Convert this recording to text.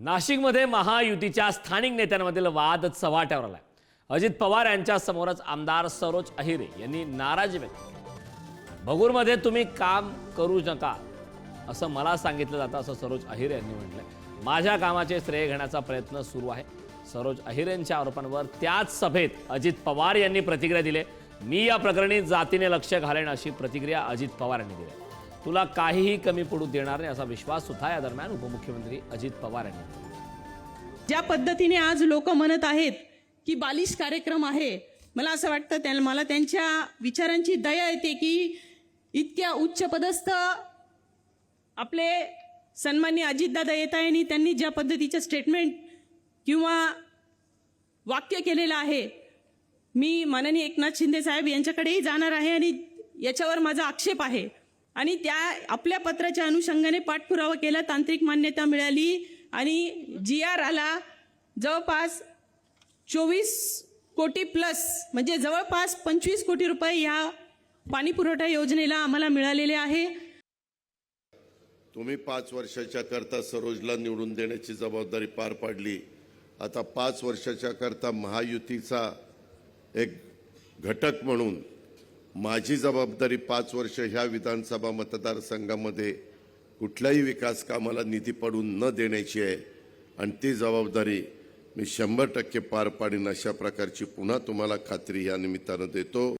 नाशिकमध्ये महायुतीच्या स्थानिक नेत्यांमधील वाद चव्हाट्यावर आलाय। अजित पवार यांच्या समोरच आमदार सरोज अहिरे यांनी नाराजी व्यक्त केली। भगूरमध्ये तुम्ही काम करू नका असं मला सांगितलं जातं असं सरोज अहिरे यांनी म्हटलंय। माझ्या कामाचे श्रेय घेण्याचा प्रयत्न सुरू आहे। सरोज अहिरेंच्या आरोपांवर त्याच सभेत अजित पवार यांनी प्रतिक्रिया दिली। मी या प्रकरणी जातीने लक्ष घालेन अशी प्रतिक्रिया अजित पवार यांनी दिली। तुला काहीही कमी पडू देणार नाही असा विश्वास सुद्धा या दरम्यान उपमुख्यमंत्री अजित पवार यांनी दिला। ज्या पद्धतीने आज लोक म्हणत आहेत की बालिश कार्यक्रम आहे, मला असं वाटतं मला त्यांच्या विचारांची दया येते की इतक्या उच्च पदस्थ आपले सन्माननीय अजितदादा येत आहे आणि त्यांनी ज्या पद्धतीचं स्टेटमेंट किंवा वाक्य केलेलं आहे, मी माननीय एकनाथ शिंदे साहेब यांच्याकडेही जाणार आहे आणि याच्यावर माझा आक्षेप आहे आणि त्या आपल्या पत्राच्या अनुषंगाने पाठपुरावा केला, तांत्रिक मान्यता मिळाली आणि GR आला। जवळपास 24 कोटी प्लस म्हणजे जवळपास 25 कोटी रुपये या पाणी पुरवठा योजनेला आम्हाला मिळालेले आहे। तुम्ही 5 वर्षाच्या करता सरोजला निवडून देण्याची जबाबदारी पार पाडली। आता 5 वर्षाच्या करता महायुतीचा एक घटक म्हणून माझी जबाबदारी 5 वर्ष ह्या विधानसभा मतदारसंघामध्ये कुठल्याही विकास कामाला निधी पडून न देण्याची आहे आणि ती जबाबदारी मी 100% पार पाडीन अशा प्रकारची पुन्हा तुम्हाला खात्री या निमित्तानं देतो।